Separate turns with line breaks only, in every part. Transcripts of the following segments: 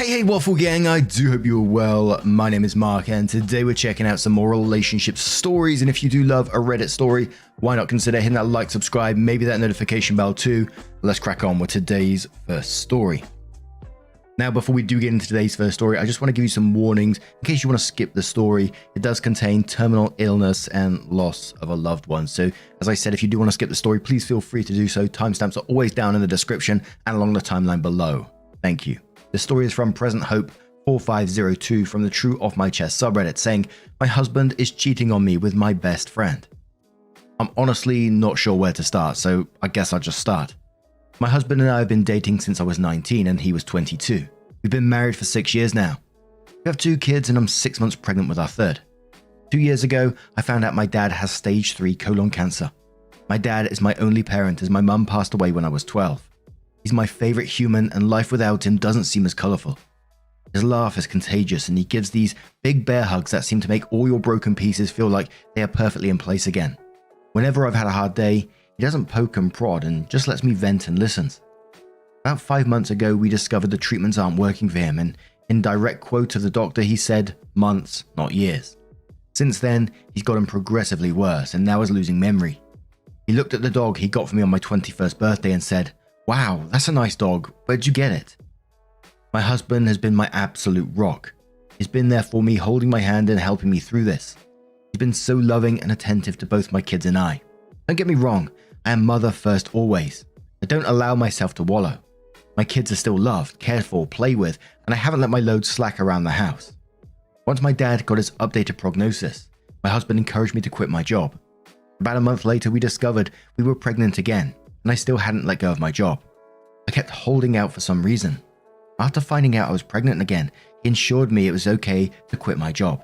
Hey Waffle Gang, I do hope you're well. My name is Mark and today we're checking out some more relationship stories, and if you do love a Reddit story, why not consider hitting that like, subscribe, maybe that notification bell too. Let's crack on with today's first story. Now, before we do get into today's first story, I just want to give you some warnings in case you want to skip the story. It does contain terminal illness and loss of a loved one. So, as I said, if you do want to skip the story, please feel free to do so. Timestamps are always down in the description and along the timeline below. Thank you. The story is from Present Hope 4502 from the True Off My Chest subreddit saying, "My husband is cheating on me with my best friend." I'm honestly not sure where to start, so I guess I'll just start. My husband and I have been dating since I was 19 and he was 22. We've been married for 6 years now. We have 2 kids and I'm 6 months pregnant with our third. 2 years ago, I found out my dad has stage 3 colon cancer. My dad is my only parent as my mum passed away when I was 12. He's my favorite human and life without him doesn't seem as colorful. His laugh is contagious and he gives these big bear hugs that seem to make all your broken pieces feel like they are perfectly in place again. Whenever I've had a hard day, he doesn't poke and prod and just lets me vent and listens. About 5 months ago, we discovered the treatments aren't working for him, and in direct quote of the doctor, he said, months, not years. Since then, he's gotten progressively worse and now is losing memory. He looked at the dog he got for me on my 21st birthday and said, "Wow, that's a nice dog. Where'd you get it?" My husband has been my absolute rock. He's been there for me, holding my hand and helping me through this. He's been so loving and attentive to both my kids and I. Don't get me wrong, I am mother first always. I don't allow myself to wallow. My kids are still loved, cared for, played with, and I haven't let my load slack around the house. Once my dad got his updated prognosis, my husband encouraged me to quit my job. About a month later, we discovered we were pregnant again, and I still hadn't let go of my job. I kept holding out for some reason. After finding out I was pregnant again, he assured me it was okay to quit my job.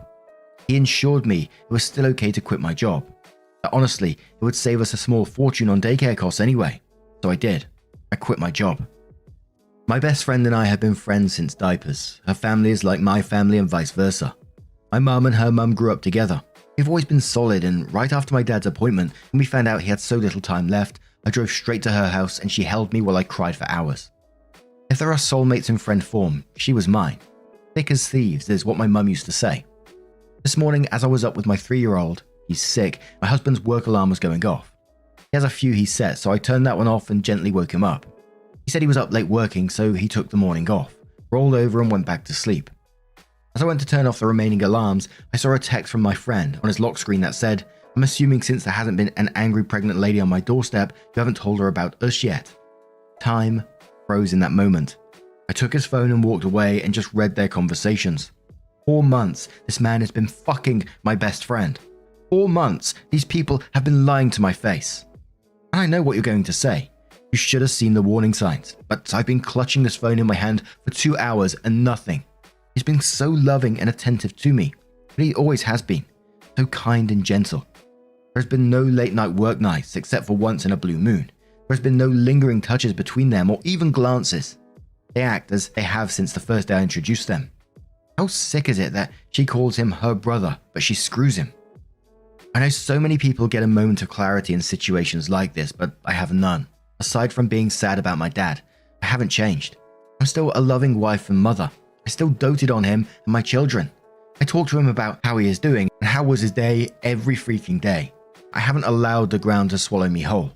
He assured me it was still okay to quit my job. That honestly, it would save us a small fortune on daycare costs anyway. So I did. I quit my job. My best friend and I have been friends since diapers. Her family is like my family and vice versa. My mum and her mum grew up together. We've always been solid, and right after my dad's appointment, when we found out he had so little time left, I drove straight to her house and she held me while I cried for hours. If there are soulmates in friend form, she was mine. Thick as thieves is what my mum used to say. This morning, as I was up with my 3-year-old, he's sick, my husband's work alarm was going off. He has a few he set, so I turned that one off and gently woke him up. He said he was up late working, so he took the morning off, rolled over and went back to sleep. As I went to turn off the remaining alarms, I saw a text from my friend on his lock screen that said, "I'm assuming since there hasn't been an angry pregnant lady on my doorstep, you haven't told her about us yet." Time froze in that moment. I took his phone and walked away and just read their conversations. 4 months, this man has been fucking my best friend. 4 months, these people have been lying to my face. And I know what you're going to say. You should have seen the warning signs, but I've been clutching this phone in my hand for 2 hours and nothing. He's been so loving and attentive to me, but he always has been. So kind and gentle. There's been no late night work nights except for once in a blue moon. There's been no lingering touches between them or even glances. They act as they have since the first day I introduced them. How sick is it that she calls him her brother, but she screws him? I know so many people get a moment of clarity in situations like this, but I have none. Aside from being sad about my dad, I haven't changed. I'm still a loving wife and mother. I still doted on him and my children. I talk to him about how he is doing and how was his day every freaking day. I haven't allowed the ground to swallow me whole.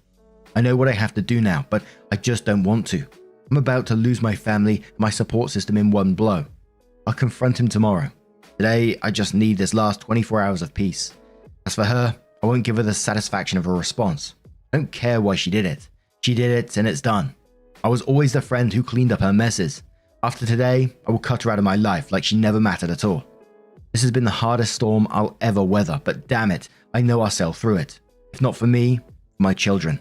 I know what I have to do now, but I just don't want to. I'm about to lose my family and my support system in one blow. I'll confront him tomorrow. Today, I just need this last 24 hours of peace. As for her, I won't give her the satisfaction of a response. I don't care why she did it. She did it and it's done. I was always the friend who cleaned up her messes. After today, I will cut her out of my life like she never mattered at all. This has been the hardest storm I'll ever weather, but damn it, I know I'll sail through it. If not for me, for my children.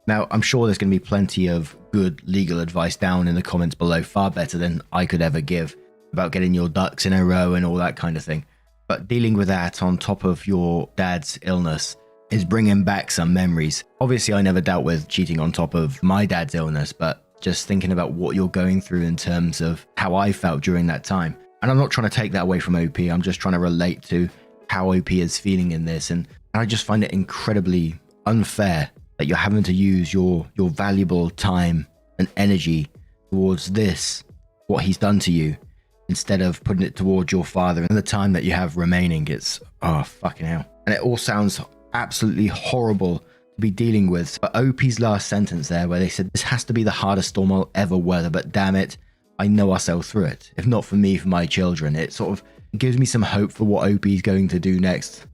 Now, I'm sure there's going to be plenty of good legal advice down in the comments below, far better than I could ever give, about getting your ducks in a row and all that kind of thing. But dealing with that on top of your dad's illness is bringing back some memories. Obviously, I never dealt with cheating on top of my dad's illness, but just thinking about what you're going through in terms of how I felt during that time. And I'm not trying to take that away from OP, I'm just trying to relate to how OP is feeling in this. And I just find it incredibly unfair that you're having to use your valuable time and energy towards this, what he's done to you, instead of putting it towards your father and the time that you have remaining. It's, oh, fucking hell. And it all sounds absolutely horrible to be dealing with. But OP's last sentence there, where they said, this has to be the hardest storm I'll ever weather, but damn it, I know I'll sail through it. If not for me, for my children. It sort of gives me some hope for what OP is going to do next.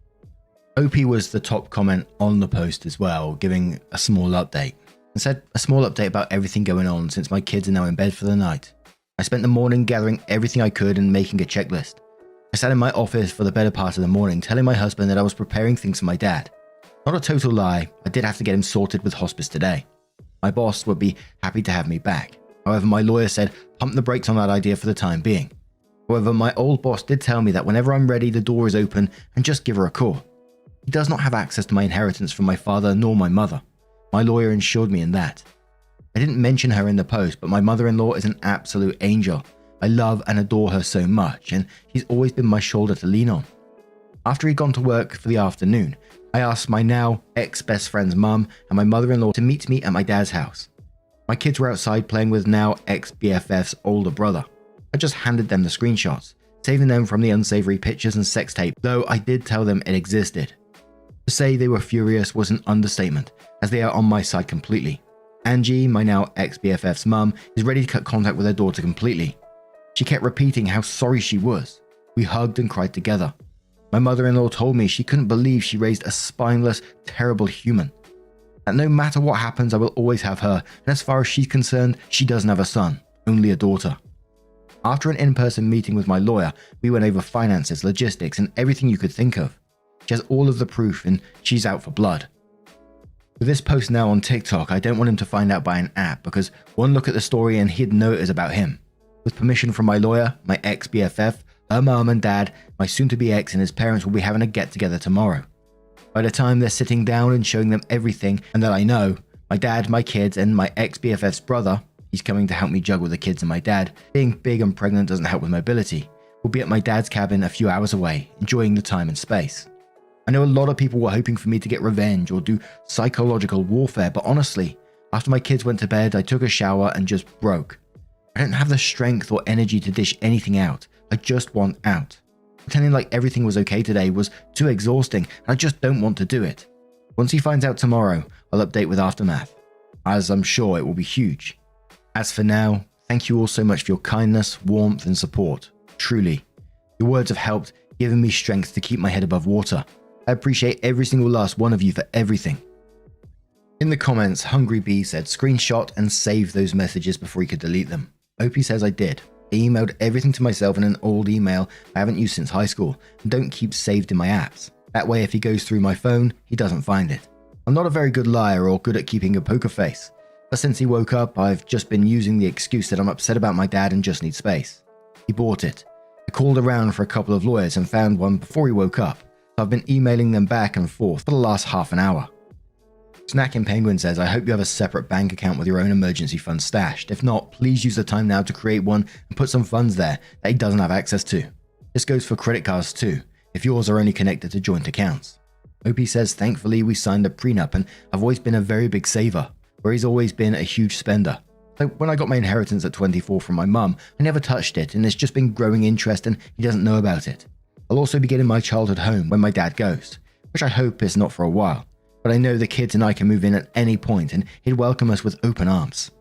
OP was the top comment on the post as well, giving a small update. And said, a small update about everything going on since my kids are now in bed for the night. I spent the morning gathering everything I could and making a checklist. I sat in my office for the better part of the morning, telling my husband that I was preparing things for my dad. Not a total lie, I did have to get him sorted with hospice today. My boss would be happy to have me back. However, my lawyer said, pump the brakes on that idea for the time being. However, my old boss did tell me that whenever I'm ready, the door is open and just give her a call. He does not have access to my inheritance from my father nor my mother. My lawyer assured me in that. I didn't mention her in the post, but my mother-in-law is an absolute angel. I love and adore her so much, and she's always been my shoulder to lean on. After he'd gone to work for the afternoon, I asked my now ex-best friend's mum and my mother-in-law to meet me at my dad's house. My kids were outside playing with now ex-BFF's older brother. I just handed them the screenshots, saving them from the unsavory pictures and sex tape, though I did tell them it existed. To say they were furious was an understatement, as they are on my side completely. Angie, my now ex-BFF's mum, is ready to cut contact with her daughter completely. She kept repeating how sorry she was. We hugged and cried together. My mother-in-law told me she couldn't believe she raised a spineless, terrible human. That no matter what happens, I will always have her, and as far as she's concerned, she doesn't have a son, only a daughter. After an in-person meeting with my lawyer, we went over finances, logistics, and everything you could think of. She has all of the proof, and she's out for blood. With this post now on TikTok, I don't want him to find out by an app, because one look at the story and he'd know it is about him. With permission from my lawyer, my ex-BFF, her mum and dad, my soon-to-be ex and his parents will be having a get-together tomorrow. By the time they're sitting down and showing them everything, and that I know, my dad, my kids, and my ex-BFF's brother, he's coming to help me juggle the kids and my dad, being big and pregnant doesn't help with mobility, will be at my dad's cabin a few hours away, enjoying the time and space. I know a lot of people were hoping for me to get revenge or do psychological warfare, but honestly, after my kids went to bed, I took a shower and just broke. I don't have the strength or energy to dish anything out. I just want out. Pretending like everything was okay today was too exhausting, and I just don't want to do it. Once he finds out tomorrow, I'll update with aftermath, as I'm sure it will be huge. As for now, thank you all so much for your kindness, warmth, and support. Truly, your words have helped, given me strength to keep my head above water. I appreciate every single last one of you for everything. In the comments, Hungry Bee said screenshot and save those messages before he could delete them. OP says I did. I emailed everything to myself in an old email I haven't used since high school and don't keep saved in my apps. That way if he goes through my phone, he doesn't find it. I'm not a very good liar or good at keeping a poker face, but since he woke up, I've just been using the excuse that I'm upset about my dad and just need space. He bought it. I called around for a couple of lawyers and found one before he woke up. I've been emailing them back and forth for the last half an hour. Snacking Penguin says, I hope you have a separate bank account with your own emergency fund stashed. If not, please use the time now to create one and put some funds there that he doesn't have access to. This goes for credit cards too, if yours are only connected to joint accounts. OP says, thankfully we signed a prenup and I've always been a very big saver, where he's always been a huge spender. So when I got my inheritance at 24 from my mum, I never touched it and it's just been growing interest and he doesn't know about it. I'll also be getting my childhood home when my dad goes, which I hope is not for a while, but I know the kids and I can move in at any point and he'd welcome us with open arms.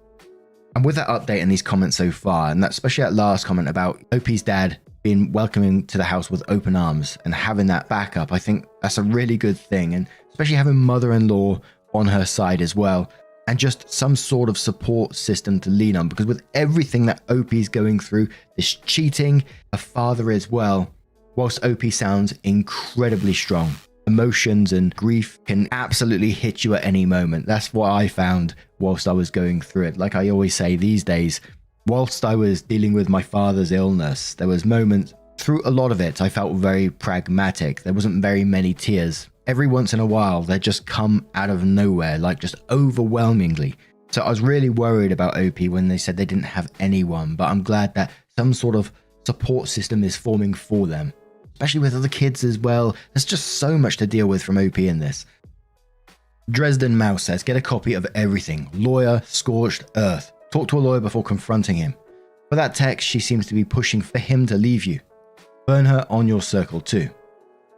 And with that update and these comments so far, and that especially that last comment about OP's dad being welcoming to the house with open arms and having that backup, I think that's a really good thing, and especially having mother-in-law on her side as well, and just some sort of support system to lean on, because with everything that OP's going through, this cheating, a father as well, whilst OP sounds incredibly strong, emotions and grief can absolutely hit you at any moment. That's what I found whilst I was going through it. Like I always say these days, whilst I was dealing with my father's illness, there was moments through a lot of it I felt very pragmatic. There wasn't very many tears. Every once in a while they just come out of nowhere, like just overwhelmingly. So I was really worried about OP when they said they didn't have anyone, but I'm glad that some sort of support system is forming for them, especially with other kids as well. There's just so much to deal with from OP in this. Dresden Mouse says, get a copy of everything. Lawyer, scorched earth. Talk to a lawyer before confronting him. For that text, she seems to be pushing for him to leave you. Burn her on your circle too.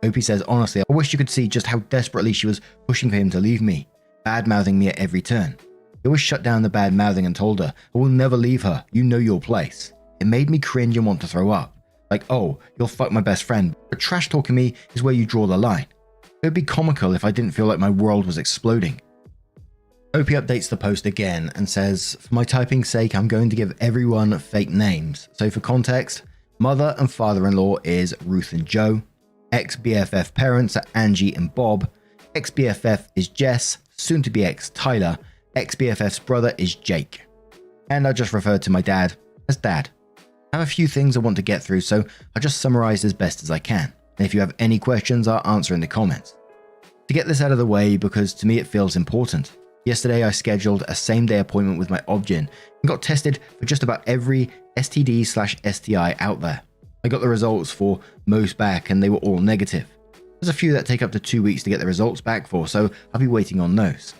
Opie says, honestly, I wish you could see just how desperately she was pushing for him to leave me, bad-mouthing me at every turn. He always shut down the bad-mouthing and told her, I will never leave her, you know your place. It made me cringe and want to throw up. Like, oh, you'll fuck my best friend, but trash-talking me is where you draw the line. It would be comical if I didn't feel like my world was exploding. Opie updates the post again and says, for my typing's sake, I'm going to give everyone fake names. So for context, mother and father-in-law is Ruth and Joe. Ex-BFF parents are Angie and Bob. Ex-BFF is Jess, soon to be ex-Tyler. Ex-BFF's brother is Jake. And I just referred to my dad as Dad. I have a few things I want to get through, so I just summarized as best as I can. And if you have any questions, I'll answer in the comments. To get this out of the way, because to me it feels important. Yesterday I scheduled a same-day appointment with my Obgyn and got tested for just about every STD/STI out there. I got the results for most back and they were all negative. There's a few that take up to 2 weeks to get the results back for, so I'll be waiting on those.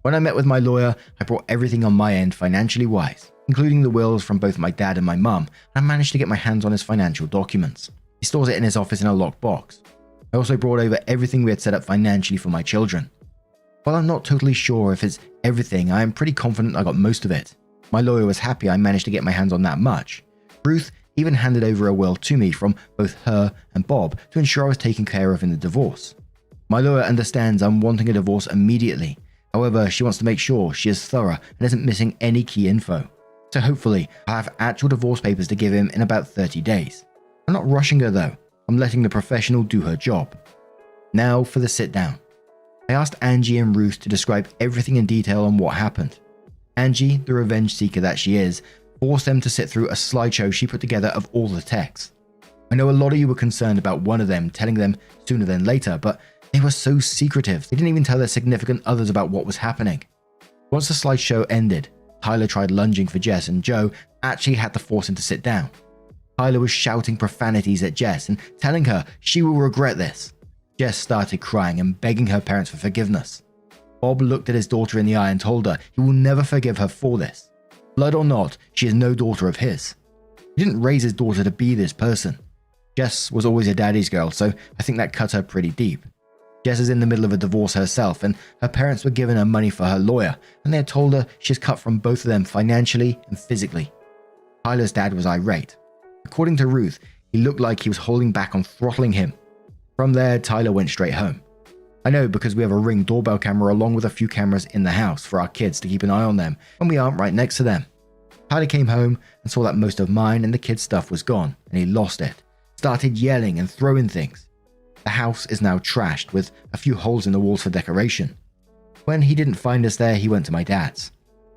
When I met with my lawyer, I brought everything on my end financially wise, including the wills from both my dad and my mum, and I managed to get my hands on his financial documents. He stores it in his office in a locked box. I also brought over everything we had set up financially for my children. While I'm not totally sure if it's everything, I am pretty confident I got most of it. My lawyer was happy I managed to get my hands on that much. Ruth even handed over a will to me from both her and Bob to ensure I was taken care of in the divorce. My lawyer understands I'm wanting a divorce immediately. However, she wants to make sure she is thorough and isn't missing any key info. So hopefully, I'll have actual divorce papers to give him in about 30 days. I'm not rushing her though. I'm letting the professional do her job. Now for the sit down. I asked Angie and Ruth to describe everything in detail on what happened. Angie, the revenge seeker that she is, forced them to sit through a slideshow she put together of all the texts. I know a lot of you were concerned about one of them telling them sooner than later, but they were so secretive, they didn't even tell their significant others about what was happening. Once the slideshow ended, Tyler tried lunging for Jess and Joe actually had to force him to sit down. Tyler was shouting profanities at Jess and telling her she will regret this. Jess started crying and begging her parents for forgiveness. Bob looked at his daughter in the eye and told her he will never forgive her for this. Blood or not, she is no daughter of his. He didn't raise his daughter to be this person. Jess was always a daddy's girl, so I think that cut her pretty deep. Jess is in the middle of a divorce herself, and her parents were giving her money for her lawyer, and they had told her she's cut from both of them financially and physically. Tyler's dad was irate. According to Ruth, he looked like he was holding back on throttling him. From there, Tyler went straight home. I know because we have a Ring doorbell camera along with a few cameras in the house for our kids to keep an eye on them when we aren't right next to them. Tyler came home and saw that most of mine and the kids' stuff was gone, and he lost it. Started yelling and throwing things. The house is now trashed with a few holes in the walls for decoration. When he didn't find us there, he went to my dad's.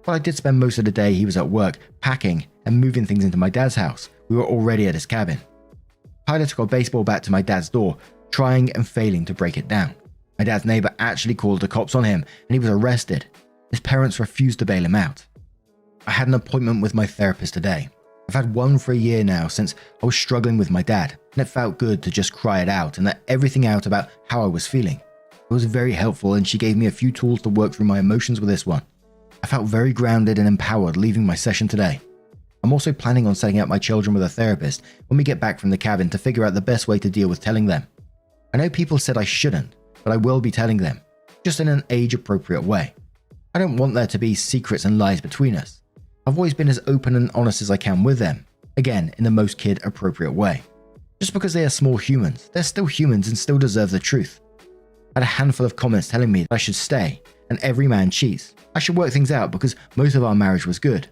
While I did spend most of the day he was at work, packing and moving things into my dad's house, we were already at his cabin. Tyler took a baseball bat to my dad's door, trying and failing to break it down. My dad's neighbor actually called the cops on him, and he was arrested. His parents refused to bail him out. I had an appointment with my therapist today. I've had one for a year now since I was struggling with my dad, and it felt good to just cry it out and let everything out about how I was feeling. It was very helpful, and she gave me a few tools to work through my emotions with this one. I felt very grounded and empowered leaving my session today. I'm also planning on setting up my children with a therapist when we get back from the cabin to figure out the best way to deal with telling them. I know people said I shouldn't, but I will be telling them, just in an age-appropriate way. I don't want there to be secrets and lies between us. I've always been as open and honest as I can with them, again, in the most kid-appropriate way. Just because they are small humans, they're still humans and still deserve the truth. I had a handful of comments telling me that I should stay, and every man cheats. I should work things out because most of our marriage was good.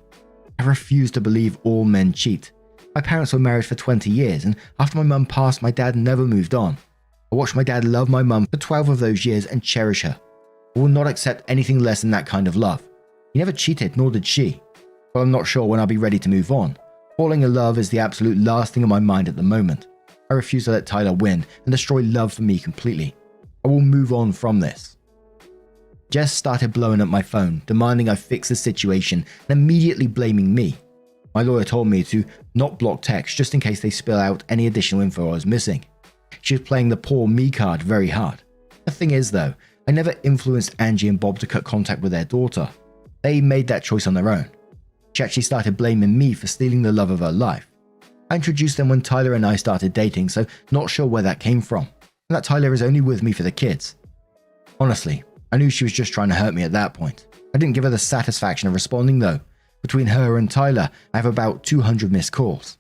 I refuse to believe all men cheat. My parents were married for 20 years, and after my mum passed, my dad never moved on. I watched my dad love my mum for 12 of those years and cherish her. I will not accept anything less than that kind of love. He never cheated, nor did she. But I'm not sure when I'll be ready to move on. Falling in love is the absolute last thing on my mind at the moment. I refuse to let Tyler win and destroy love for me completely. I will move on from this. Jess started blowing up my phone, demanding I fix the situation and immediately blaming me. My lawyer told me to not block texts just in case they spill out any additional info I was missing. She was playing the poor me card very hard. The thing is though, I never influenced Angie and Bob to cut contact with their daughter. They made that choice on their own. She actually started blaming me for stealing the love of her life. I introduced them when Tyler and I started dating, so not sure where that came from, and that Tyler is only with me for the kids. Honestly, I knew she was just trying to hurt me at that point. I didn't give her the satisfaction of responding though. Between her and Tyler, I have about 200 missed calls.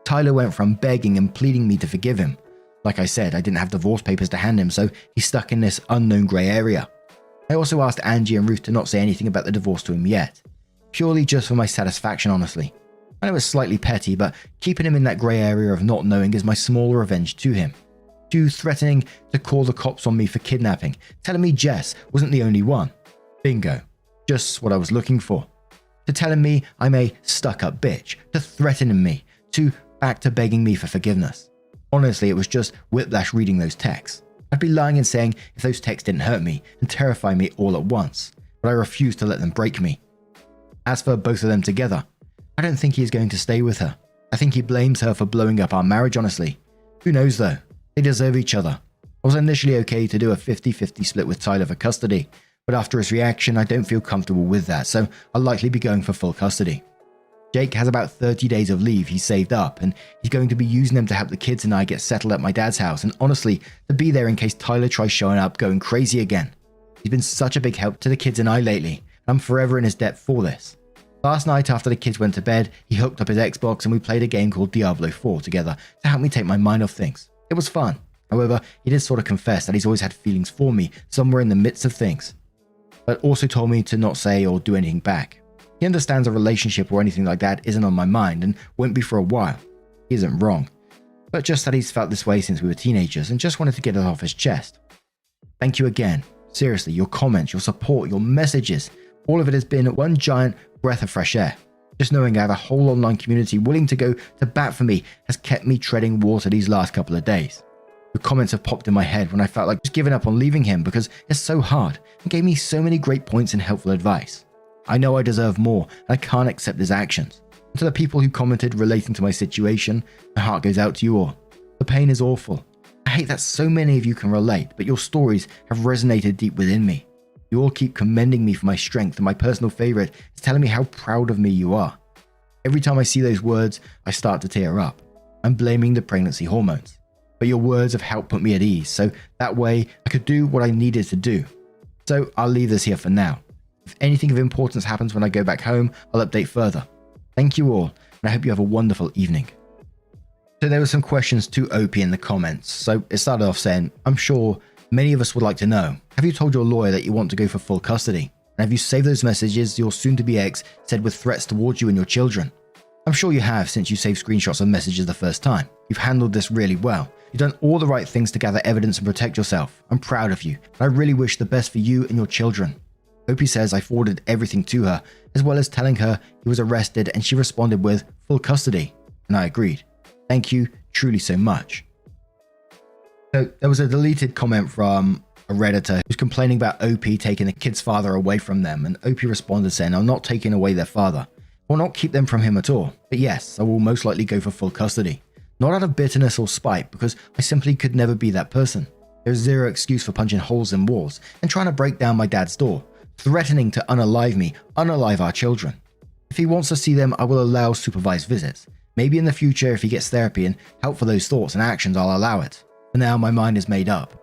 Tyler went from begging and pleading me to forgive him. Like I said, I didn't have divorce papers to hand him, so he's stuck in this unknown grey area. I also asked Angie and Ruth to not say anything about the divorce to him yet. Purely just for my satisfaction, honestly. I know it's slightly petty, but keeping him in that grey area of not knowing is my small revenge to him. To threatening to call the cops on me for kidnapping, telling me Jess wasn't the only one. Bingo. Just what I was looking for. To telling me I'm a stuck-up bitch, to threatening me, to back to begging me for forgiveness. Honestly, it was just whiplash reading those texts. I'd be lying and saying if those texts didn't hurt me and terrify me all at once, but I refused to let them break me. As for both of them together, I don't think he is going to stay with her. I think he blames her for blowing up our marriage, honestly. Who knows though? They deserve each other. I was initially okay to do a 50-50 split with Tyler for custody, but after his reaction, I don't feel comfortable with that, so I'll likely be going for full custody. Jake has about 30 days of leave he's saved up, and he's going to be using them to help the kids and I get settled at my dad's house, and honestly, to be there in case Tyler tries showing up going crazy again. He's been such a big help to the kids and I lately, and I'm forever in his debt for this. Last night after the kids went to bed, he hooked up his Xbox and we played a game called Diablo 4 together to help me take my mind off things. It was fun. However, he did sort of confess that he's always had feelings for me somewhere in the midst of things, but also told me to not say or do anything back. He understands a relationship or anything like that isn't on my mind and won't be for a while. He isn't wrong, but just that he's felt this way since we were teenagers and just wanted to get it off his chest. Thank you again. Seriously, your comments, your support, your messages, all of it has been one giant breath of fresh air. Just knowing I have a whole online community willing to go to bat for me has kept me treading water these last couple of days. The comments have popped in my head when I felt like just giving up on leaving him because it's so hard and gave me so many great points and helpful advice. I know I deserve more and I can't accept his actions. And to the people who commented relating to my situation, my heart goes out to you all. The pain is awful. I hate that so many of you can relate, but your stories have resonated deep within me. You all keep commending me for my strength, and my personal favorite is telling me how proud of me you are. Every time I see those words, I start to tear up. I'm blaming the pregnancy hormones. But your words have helped put me at ease, so that way I could do what I needed to do. So I'll leave this here for now. If anything of importance happens when I go back home, I'll update further. Thank you all, and I hope you have a wonderful evening. So there were some questions to OP in the comments. So it started off saying, I'm sure many of us would like to know, have you told your lawyer that you want to go for full custody? And have you saved those messages your soon-to-be ex said with threats towards you and your children? I'm sure you have, since you saved screenshots of messages the first time. You've handled this really well. You've done all the right things to gather evidence and protect yourself. I'm proud of you, and I really wish the best for you and your children. Opie says I forwarded everything to her, as well as telling her he was arrested, and she responded with full custody, and I agreed. Thank you truly so much. So there was a deleted comment from a Redditor who's complaining about OP taking the kid's father away from them, and OP responded saying, I'm not taking away their father. I will not keep them from him at all, but yes, I will most likely go for full custody. Not out of bitterness or spite, because I simply could never be that person. There's zero excuse for punching holes in walls and trying to break down my dad's door, threatening to unalive me, unalive our children. If he wants to see them, I will allow supervised visits. Maybe in the future, if he gets therapy and help for those thoughts and actions, I'll allow it. For now, my mind is made up.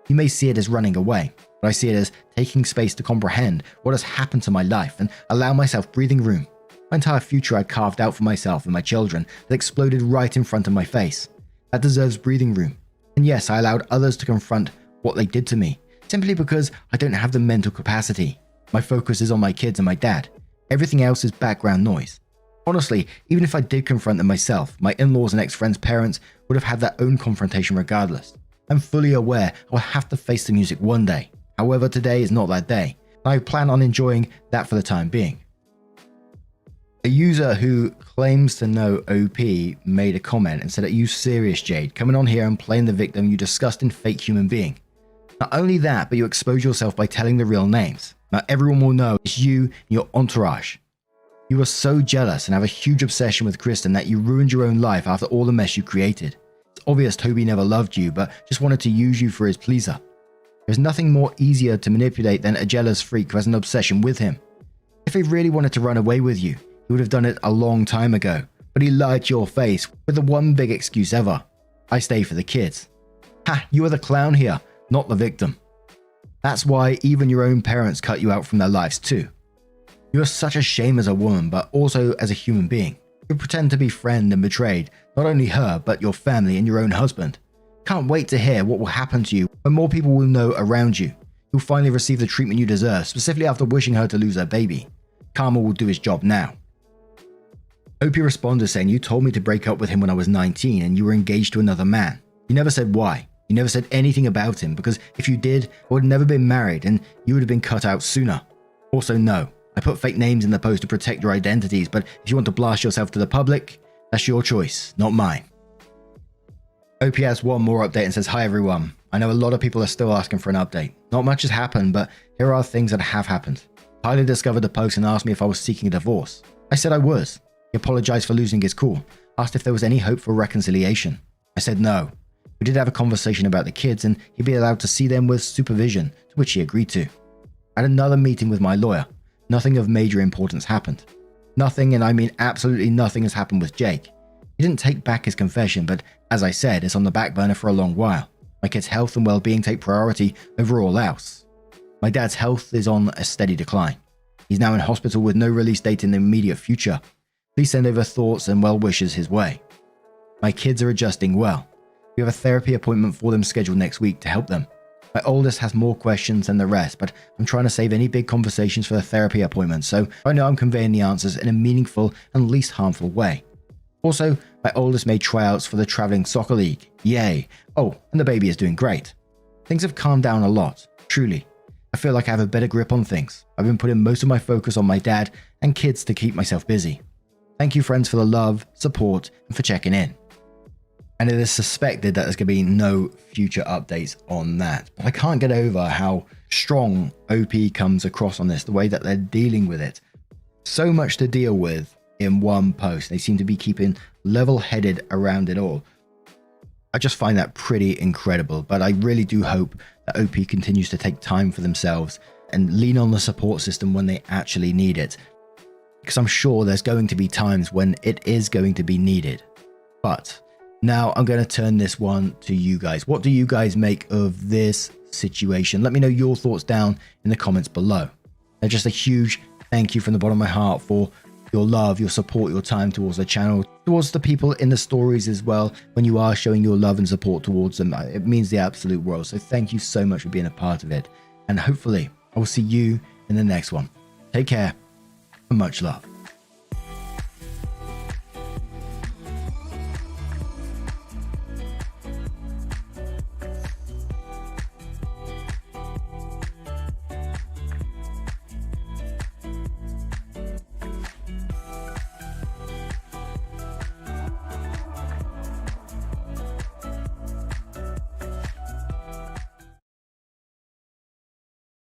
You may see it as running away, but I see it as taking space to comprehend what has happened to my life and allow myself breathing room. My entire future I carved out for myself and my children that exploded right in front of my face. That deserves breathing room. And yes, I allowed others to confront what they did to me, simply because I don't have the mental capacity. My focus is on my kids and my dad. Everything else is background noise. Honestly, even if I did confront them myself, my in-laws and ex-friends' parents would have had their own confrontation regardless. I'm fully aware I will have to face the music one day. However, today is not that day, and I plan on enjoying that for the time being. A user who claims to know OP made a comment and said, "Are you serious, Jade? Coming on here and playing the victim, you disgusting fake human being. Not only that, but you expose yourself by telling the real names. Now everyone will know it's you and your entourage. You are so jealous and have a huge obsession with Kristen that you ruined your own life after all the mess you created. It's obvious Toby never loved you, but just wanted to use you for his pleaser. There's nothing more easier to manipulate than a jealous freak who has an obsession with him. If he really wanted to run away with you, He would have done it a long time ago, but he lied to your face with the one big excuse ever. I stay for the kids. Ha, you are the clown here, not the victim. That's why even your own parents cut you out from their lives too. You are such a shame as a woman, but also as a human being. You pretend to be friend and betrayed not only her, but your family and your own husband. Can't wait to hear what will happen to you when more people will know around you. You'll finally receive the treatment you deserve, specifically after wishing her to lose her baby. Karma will do his job now. Opie responded saying, you told me to break up with him when I was 19 and you were engaged to another man. You never said why. You never said anything about him, because if you did, I would have never been married and you would have been cut out sooner. Also, no. I put fake names in the post to protect your identities, but if you want to blast yourself to the public, that's your choice, not mine. OP has one more update and says, hi everyone. I know a lot of people are still asking for an update. Not much has happened, but here are things that have happened. Tyler discovered the post and asked me if I was seeking a divorce. I said I was. He apologized for losing his cool, asked if there was any hope for reconciliation. I said no. We did have a conversation about the kids and he'd be allowed to see them with supervision, to which he agreed to. I had another meeting with my lawyer. Nothing of major importance happened. Nothing, and I mean absolutely nothing, has happened with Jake. He didn't take back his confession, but as I said, it's on the back burner for a long while. My kids' health and well-being take priority over all else. My dad's health is on a steady decline. He's now in hospital with no release date in the immediate future. Please send over thoughts and well wishes his way. My kids are adjusting well. We have a therapy appointment for them scheduled next week to help them. My oldest has more questions than the rest, but I'm trying to save any big conversations for the therapy appointment, so I know I'm conveying the answers in a meaningful and least harmful way. Also, my oldest made tryouts for the traveling soccer league. Yay. Oh, and the baby is doing great. Things have calmed down a lot, truly. I feel like I have a better grip on things. I've been putting most of my focus on my dad and kids to keep myself busy. Thank you friends for the love, support, and for checking in. And it is suspected that there's going to be no future updates on that. But I can't get over how strong OP comes across on this, the way that they're dealing with it. So much to deal with in one post. They seem to be keeping level-headed around it all. I just find that pretty incredible, but I really do hope that OP continues to take time for themselves and lean on the support system when they actually need it. Because I'm sure there's going to be times when it is going to be needed. But now I'm going to turn this one to you guys. What do you guys make of this situation? Let me know your thoughts down in the comments below. And just a huge thank you from the bottom of my heart for your love, your support, your time towards the channel, towards the people in the stories as well. When you are showing your love and support towards them, it means the absolute world. So thank you so much for being a part of it. And hopefully I will see you in the next one. Take care and much love.